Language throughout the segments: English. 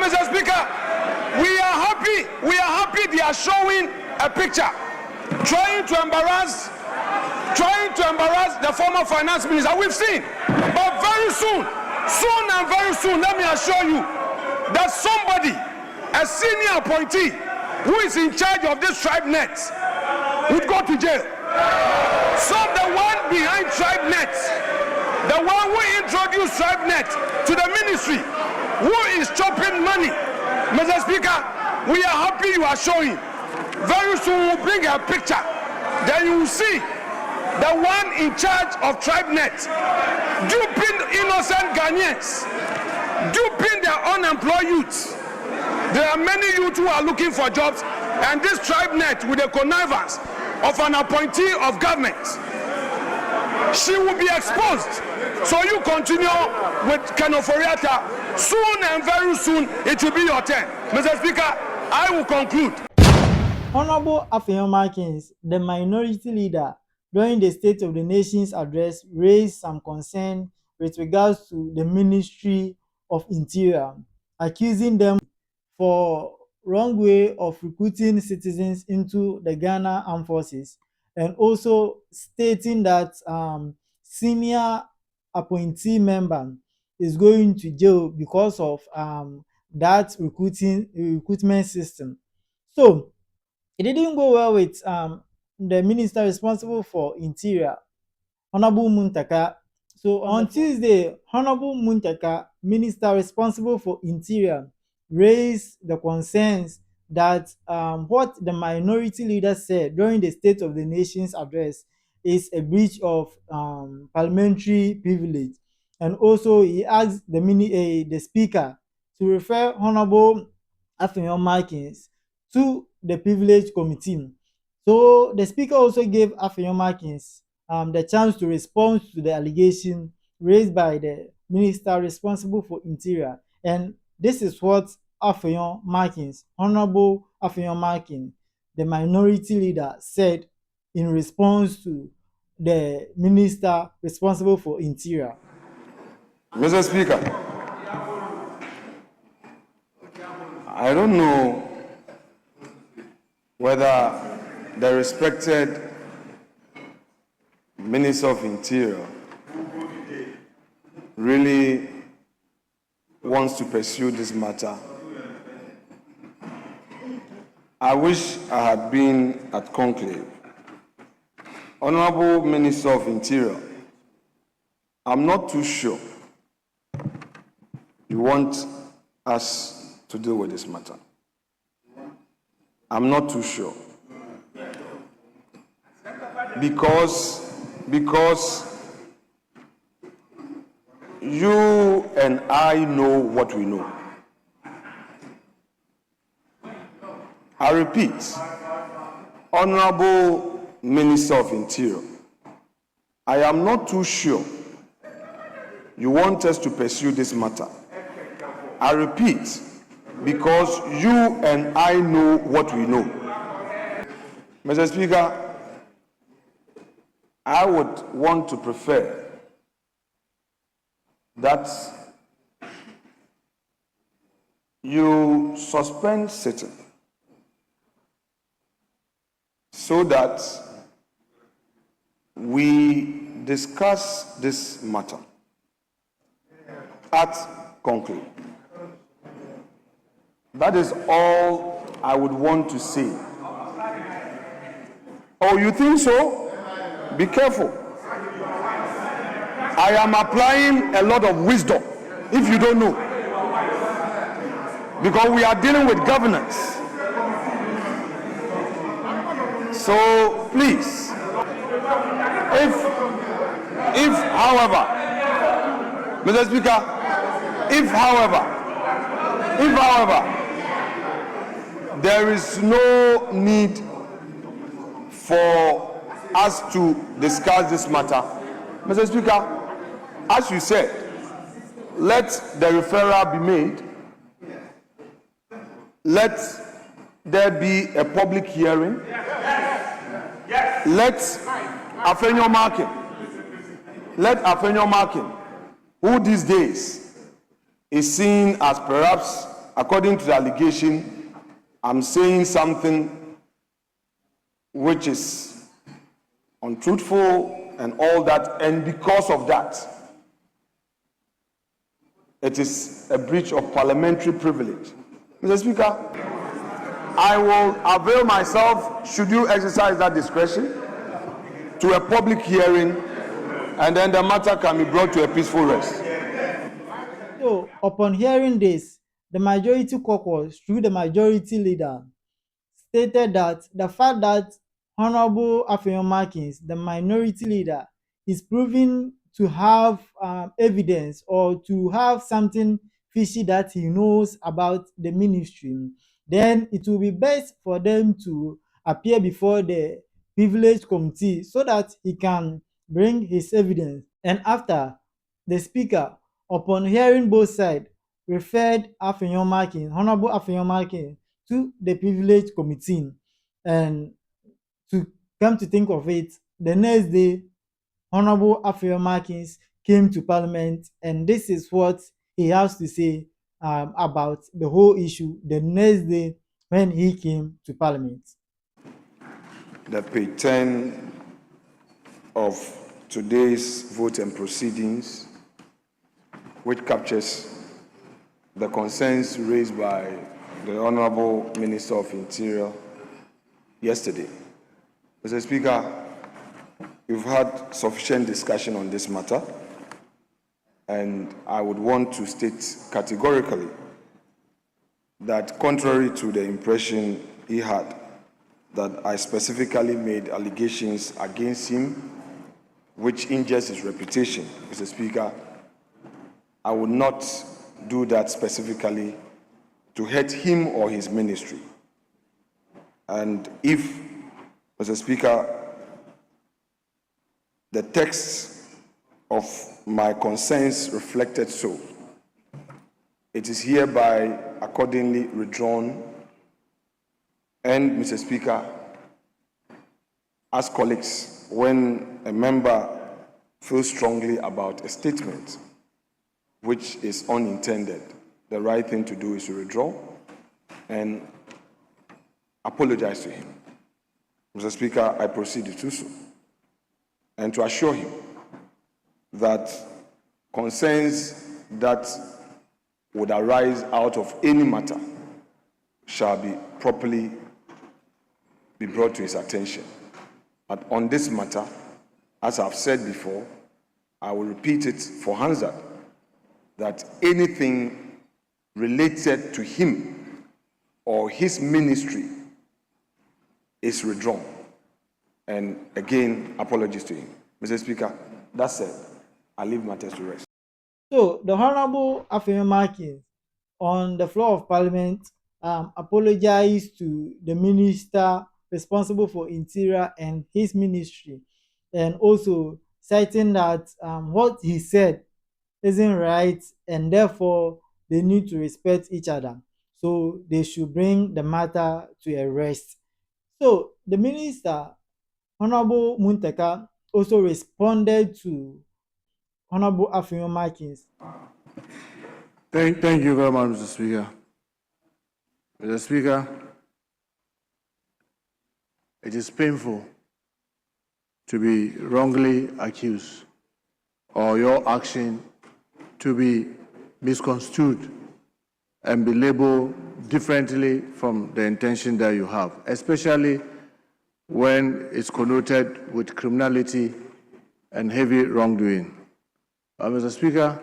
Mr. Speaker, we are happy they are showing a picture trying to embarrass the former finance minister. We've seen, but very soon, let me assure you that somebody, a senior appointee who is in charge of this tribe net, would go to jail. So the one behind tribe net, the one who introduced tribe net to the ministry, who is chopping money, Mr. Speaker, we are happy you are showing. Very soon we'll bring a picture. Then you will see the one in charge of TribeNet duping innocent Ghanaians, duping their unemployed youths. There are many youth who are looking for jobs, and this TribeNet, with the connivance of an appointee of government, she will be exposed. So you continue with Kenoforiata. Soon and very soon it will be your turn. Mr. Speaker, I will conclude. Honorable Afenyo Markin, the minority leader, during the State of the Nation's address, raised some concern with regards to the Ministry of Interior, accusing them for wrong way of recruiting citizens into the Ghana Armed Forces, and also stating that senior appointee member is going to jail because of that recruitment system. So it didn't go well with the minister responsible for Interior, Honorable Muntaka. So on Tuesday, Honorable Muntaka, minister responsible for Interior, raised the concerns that what the minority leader said during the State of the Nation's address is a breach of parliamentary privilege. And also he asked the speaker to refer Honorable Afenyo Markin to the privilege committee. So the speaker also gave Afenyo Markin the chance to respond to the allegation raised by the minister responsible for Interior. And this is what Afenyo Markin, Honorable Afenyo Markin, the minority leader, said in response to the minister responsible for Interior. Mr. Speaker, I don't know whether the respected Minister of Interior really wants to pursue this matter. I wish I had been at conclave. Honorable Minister of Interior, I'm not too sure you want us to deal with this matter. I'm not too sure. Because you and I know what we know. I repeat, Honorable Minister of Interior, I am not too sure you want us to pursue this matter. I repeat, because you and I know what we know. Mr. Speaker, I would want to prefer that you suspend sitting so that we discuss this matter at conclusion. That is all I would want to say. Oh, you think so? Be careful. I am applying a lot of wisdom, if you don't know, because we are dealing with governance. So please, if however, Mr. Speaker, if however, there is no need for us to discuss this matter, Mr. Speaker, as you said, let the referral be made. Let there be a public hearing. Let Afenyo Markin, who these days is seen as perhaps according to the allegation, I'm saying something which is untruthful and all that, and because of that, it is a breach of parliamentary privilege. Mr. Speaker, I will avail myself, should you exercise that discretion, to a public hearing, and then the matter can be brought to a peaceful rest. So, upon hearing this, the majority caucus, through the majority leader, stated that the fact that Honorable Afenyo Markin, the minority leader, is proving to have evidence or to have something fishy that he knows about the ministry, then it will be best for them to appear before the privilege committee so that he can bring his evidence. And after, the speaker, upon hearing both sides, referred Afenyo Markin, Honorable Afenyo Markin, to the privilege committee. And to come to think of it, the next day, Honorable Afenyo Markin came to Parliament, and this is what he has to say about the whole issue the next day when he came to Parliament. The page 10 of today's vote and proceedings, which captures the concerns raised by the Honorable Minister of Interior yesterday. Mr. Speaker, you've had sufficient discussion on this matter, and I would want to state categorically that contrary to the impression he had, that I specifically made allegations against him which injures his reputation, Mr. Speaker, I would not do that specifically to hurt him or his ministry. And if, Mr. Speaker, the text of my concerns reflected so, it is hereby accordingly withdrawn. And, Mr. Speaker, as colleagues, when a member feels strongly about a statement which is unintended, the right thing to do is to withdraw and apologize to him. Mr. Speaker, I proceed to do so, and to assure him that concerns that would arise out of any matter shall be properly be brought to his attention. But on this matter, as I've said before, I will repeat it for Hansard, that anything related to him or his ministry is withdrawn. And again, apologies to him. Mr. Speaker, that said, I leave matters to rest. So, the Honorable Afenyo Markin, on the floor of Parliament, apologized to the minister responsible for Interior and his ministry, and also citing that what he said isn't right, and therefore they need to respect each other. So they should bring the matter to a rest. So the minister, Honorable Muntaka, also responded to Honorable Afenyo Markin. Thank you very much, Mr. Speaker. Mr. Speaker, it is painful to be wrongly accused or your action to be misconstrued and be labeled differently from the intention that you have, especially when it's connoted with criminality and heavy wrongdoing. Mr. Speaker,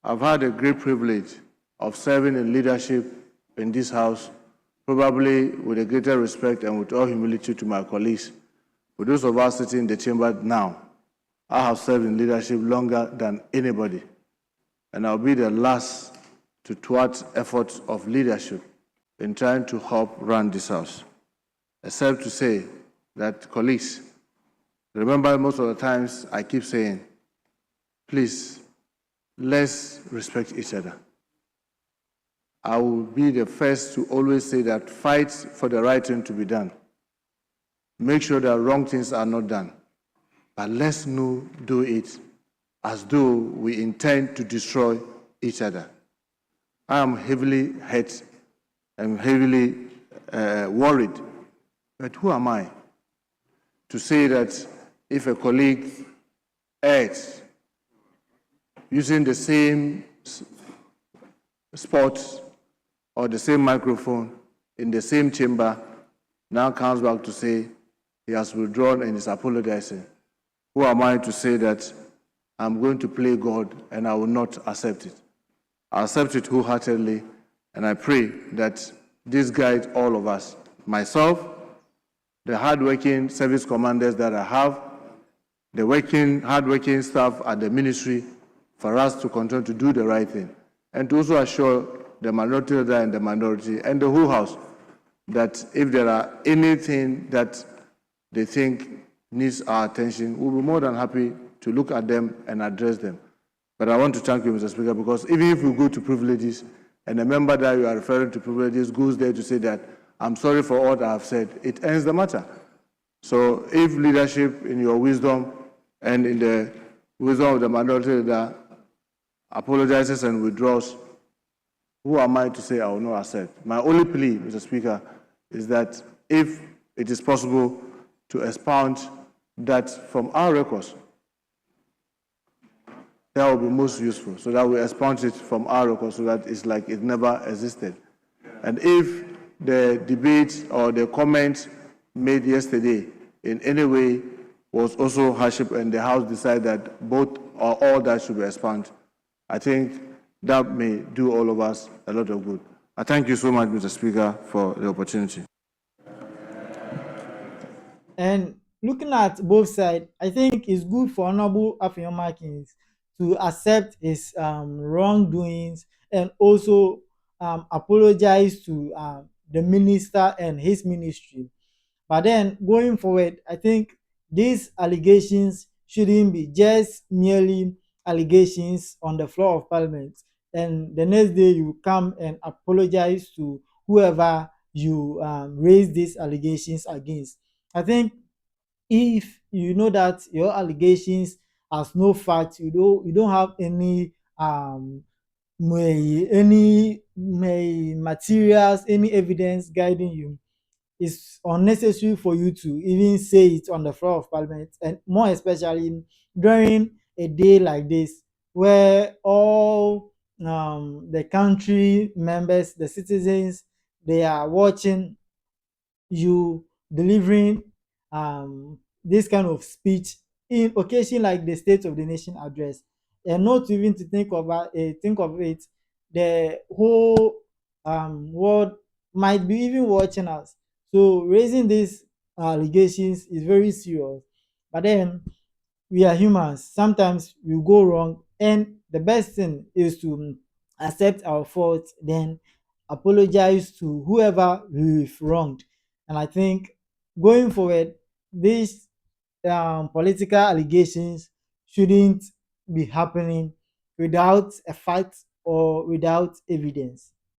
I've had a great privilege of serving in leadership in this House, probably with a greater respect and with all humility to my colleagues. For those of us sitting in the chamber now, I have served in leadership longer than anybody, and I'll be the last to thwart efforts of leadership in trying to help run this House, except to say that, colleagues, remember most of the times I keep saying, please, let's respect each other. I will be the first to always say that fight for the right thing to be done. Make sure that wrong things are not done. But let's not do it as though we intend to destroy each other. I am heavily hurt and heavily worried. But who am I to say that if a colleague acts using the same spot or the same microphone in the same chamber, now comes back to say he has withdrawn and is apologizing? Who am I to say that I'm going to play God and I will not accept it? I accept it wholeheartedly, and I pray that this guides all of us, myself, the hardworking service commanders that I have, the hardworking staff at the ministry, for us to continue to do the right thing, and to also assure the minority leader and the minority and the whole House that if there are anything that they think needs our attention, we'll be more than happy to look at them and address them. But I want to thank you, Mr. Speaker, because even if we go to privileges and a member that you are referring to privileges goes there to say that, I'm sorry for what I have said, it ends the matter. So if leadership in your wisdom and in the wisdom of the minority leader apologizes and withdraws, who am I to say I will not accept? My only plea, Mr. Speaker, is that if it is possible to expound that from our records, that will be most useful, so that we expunge it from our record so that it's like it never existed. And if the debate or the comment made yesterday in any way was also hardship and the House decided that both or all that should be expunged, I think that may do all of us a lot of good. I thank you so much, Mr. Speaker, for the opportunity. And looking at both sides, I think it's good for Honorable Afenyo Markin to accept his wrongdoings and also apologize to the minister and his ministry. But then going forward, I think these allegations shouldn't be just merely allegations on the floor of parliament. And the next day you come and apologize to whoever you raise these allegations against. I think if you know that your allegations has no fact, you don't have any materials, any evidence guiding you, it's unnecessary for you to even say it on the floor of parliament, and more especially during a day like this where all the country members, the citizens, they are watching you delivering this kind of speech in occasion like the State of the Nation address, and not even to think of it, the whole world might be even watching us. So raising these allegations is very serious. But then we are humans. Sometimes we go wrong, and the best thing is to accept our faults, then apologize to whoever we've wronged. And I think going forward, these political allegations shouldn't be happening without a fact or without evidence.